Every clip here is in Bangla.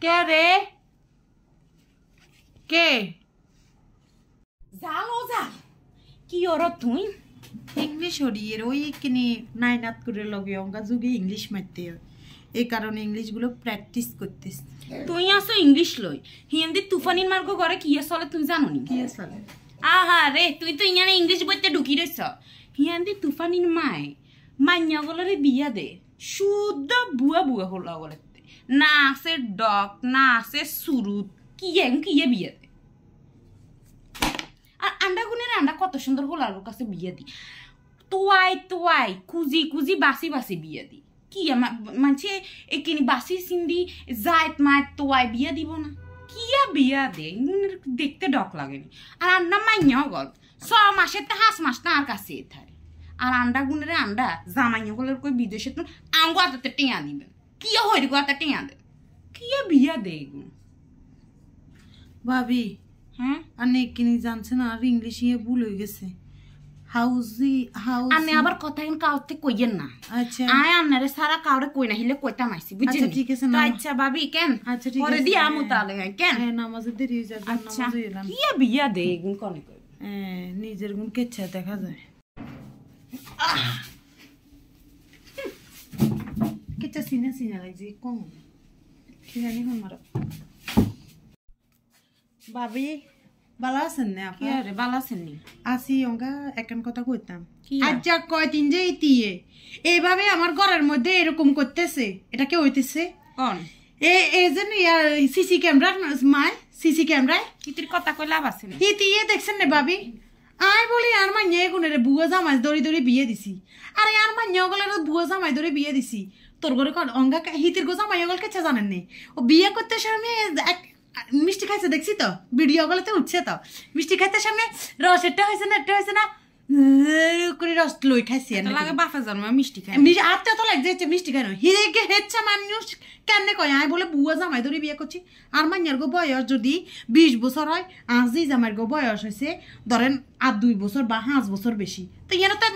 কে রে কে জালো যা কি ওর তুই ইংলিশ হরিয়ের ওই কিনে নাইনাত করে লগে অঙ্কা যুগে ইংলিশ মারতে হয় এই কারণে ইংলিশগুলো প্র্যাকটিস করতেছ তুই আসো ইংলিশ লই হিন্দি তুফানির মার্গ করে কি চলে তুমি জানো নি কি আসলে আহা রে তুই তো ইয়ানে ইংলিশ বইতে ঢুকি রইছ হিন্দি তুফানির মায় মান্যগলরে বিয়া দে শুদ্ধ বুয়া বুয়া হল গলে না আছে ডক না আছে সুরুত কিয়ে বিয়া দে আর আন্ডা গুনের আন্ডা কত সুন্দর হলার কাছে বিয়া দি তোয়াই কুজি কুজি বাসি বাসি বিয়া দি কি মানছে একিনি বাসি সিন্দি জায়ত মায় তোয়াই বিয়া দিব না কিয়া বিয়া দে দেখতে ডক লাগেনি আর আন্ডা মাইয়া গল 6 মাসের তে 5 মাস না আর কাছে থারে আর আন্ডা গুনের আন্ডা জামাইয়া গলের কই বিদেশে তো আঙ্গো আতাতে টিয়া দিবেন কিয়া হইরি গো আতা টিয়া দে কিয়া বিয়া দে গুন ভাবি হ্যাঁ আনে কিনি জানছেন আর ইংলিশ ইয়ে ভুল হয়ে গেছে হাউস আমি আবার কথা এখন কাউতে কইয়েন না আচ্ছা আয় আন্নারে সারা কাউরে কই না হিলে কইতাম আইছি বুঝছেন আচ্ছা ঠিক আছে না আচ্ছা ভাবি কেন আচ্ছা ঠিক আছে পরে দি আমু তালে কেন হ্যাঁ নামাজে দেরি হয়ে যাবে আচ্ছা নামাজে এলাম কিয়া বিয়া দে গুন কোন কই নিজের গুণ কেচ্ছা দেখা যায় কেচ্ছা সিনা লাগছে কম কি জানি হন মারা ভাবি ভালো আছেন না কি আরে ভালো আছেন নি আসি অঙ্কা একখান কথা কইতাম কি আচ্ছা কয়দিন যে ইতিয়ে এইভাবে আমার ঘরের মধ্যে এরকম করতেছে এটা কে হইতেছে কোন এই যে সিসি ক্যামেরা মায় সিসি ক্যামেরায় কিতির কথা কই লাভ আছে না ইতিয়ে দেখছেন না ভাবি আই বলি আর মাইয়া এগুনের বুয়া জামাই দড়ি দড়ি বিয়ে দিছি আরে আর মাইয়া ওগুলোর বুয়া জামাই দড়ি বিয়ে দিছি তোর ঘরে অঙ্গা হিতির গো জামাই ওগুলো কেছে জানেন নি ও বিয়ে করতে সামনে মিষ্টি খাইছে দেখছি তো ভিডিও গুলোতে উঠছে তো মিষ্টি খাইতে সামনে রস এটা হয়েছে না করে রস লই খাইছি লাগে বাপা জন্ম মিষ্টি খাই আত্মা তো লাগছে মিষ্টি খাই হিরেকে হেচ্ছে মানুষ কেন কয় আয় বলে বুয়া জামাই ধরে বিয়ে করছি আর মাইয়ার গো বয়স যদি 20 বছর হয় আজি জামাইয়ের গো বয়স হয়েছে ধরেন আর 2 বছর বা 5 বছর বেশি তো এনে তো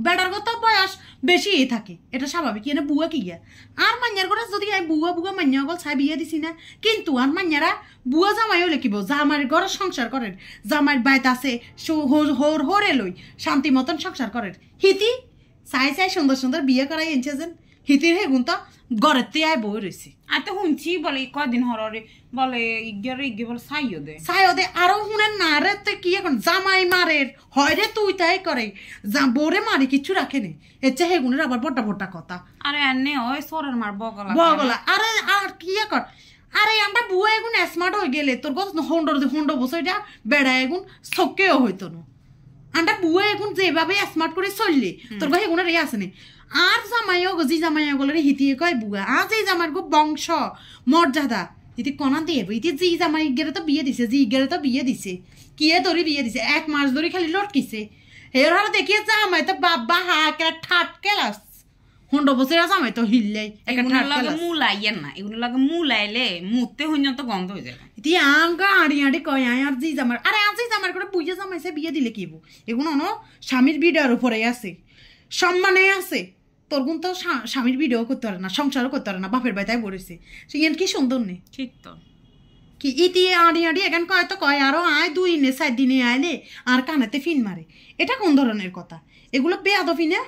বেড়ার গো তো বয়স বেশি থাকে এটা স্বাভাবিক এনে বুয়া কি গিয়া আর মাইয়ার গোটা যদি বুয়া মাইয়া গল ছাই বিয়ে দিছি না কিন্তু আর মাইয়ারা বুয়া জামাইও লিখিব জামাইয়ের ঘরে সংসার করেন জামাইয়ের বাইত আছে হরে লই শান্তি মতন সংসার করেন হিতি চাই সুন্দর বিয়ে করাই এনছে যেন হিতির হে গুণ তো ঘরেতে আয় বই রয়েছে আর তো শুনছি বলে কদিন হরে বলে ইগে বলে সাইও দে আরো শুনেন না রে তো কি এখন জামাই মারের হয় রে তুই তাই করে বোরে মারি কিছু রাখে নে এচ্ছে হে গুণের আবার বড়টা কথা আরে এনে ওই সরের মার বগলা আরে আর কি কর আরে আমরা বুয়া এগুন স্মার্ট হয়ে গেলে তোর হন্ড বছর এটা বেড়া এগুন সকেও হইতো না আমরা বুয়া এগুন যেভাবে স্মার্ট করে চললে তোর গো হেগুনের এই আসেনি আর জামাইও জি জামাইয়া গলে হিতিয়ে কয় বুয়া আজ এই জামার গো বংশ মর্যাদা ইতি কনা দিয়ে ইতি জি জামাই গেলে তো বিয়ে দিছে জি গেলে তো বিয়ে দিছে কিয়ে ধরে বিয়ে দিছে 1 মাস ধরে খালি লটকিছে এর হারে দেখিয়ে জামাই তো বাবা হাকে ঠাট কেলাস 100 বছর জামাই তো হিললাই একটা ঠাট কেলাস মুলাইয়েন না এগুলো লাগে মুলাইলে মুতে হইন তো গন্ধ হয়ে যায় ইতি আঙ্গা আড়ি কয় আর জি জামার আরে আজ জি জামার করে বুইয়া জামাইছে বিয়ে দিলে কি হবো এগুলো ন স্বামীর বিডার উপরে আছে সম্মানে আছে তোর গুণ তো স্বামীর ভিডিও করতে পারে না সংসারও করতে পারে না বাপের বাড়িতে বলেছে সে ইয়ান কি সুন্দর নেই ঠিক তো কি ইতি আড়ি এখন কয় তো কয় আরো আয় 2 দিনে 4 দিনে আইলে আর কানেতে ফিন মারে এটা কোন ধরনের কথা এগুলো বেয়াদবি না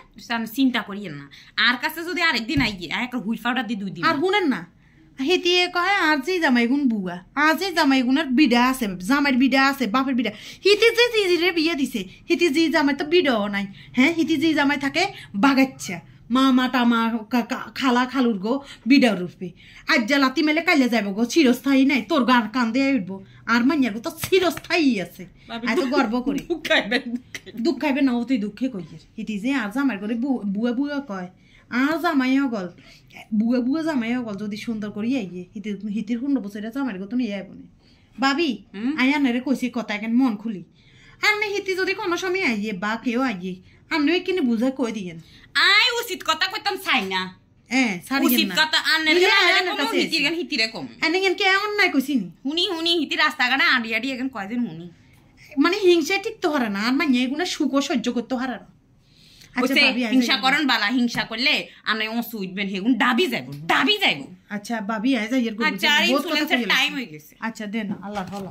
চিন্তা করিয়েন না আর কাছে যদি আরেকদিন আই গিয়ে একটা হুই পাউডার দিয়ে 2 দিন আর শুনেন না হেতিয়ে কয় আর যে জামাই গুণ বুয়া আর যে জামাই গুণের বিডা আছে জামাইয়ের বিডা আছে বাপের বিডা হিতি যে জিজিরে বিয়ে দিছে হিতি জি জামাই তো বিডাও নাই হ্যাঁ হিতি জি জামাই থাকে বাগাচ্ছা মামা টামা খালা খালুর গো বিডার উঠবে আজ যা লাতি মেলে কাইলে যাবো গো চিরস্থায়ী নাই তোর গান কান্দে উঠবো আর মাইয়ার গো তো চিরস্থায়ী আছে এত গর্ব করি দুঃখ খাইবে না তুই দুঃখে কইয়ের হিতি যে আর জামাই করে বুয়া কয় আর জামাইও গল বুয়া জামাইও গল যদি সুন্দর করি আইয়ে হিতির 100 বছরের জামাইয়ের গো তো নিয়ে আইবো না ভাবি আয়ানারে কইছি কথা কেন মন খুলি আর না হিতি যদি কোনো সময় আইয়ে বা কেউ আইয়ে আপনি কিনে বুঝা কই দিয়েন আই উচিত কথা কইতাম চাই না উচিত কথা আনলে হিতিরে কম এনে কে অন্যায় কইছিনি হুনি হিতি রাস্তাঘাটে আড়ি এখন কয়দিন হুনি মানে হিংসা ঠিক তো হারে না আর মানে এগুলো সুখ সহ্য করতে হারে না ওসে হিংসা করন বালা হিংসা করলে আনে ওসু উঠবেন হেগুন ডাবি যাইব আচ্ছা ভাবি আয় যাই এর আচ্ছা ইনফ্লুয়েন্সার টাইম হয়ে গেছে আচ্ছা দেন আল্লাহ ভালো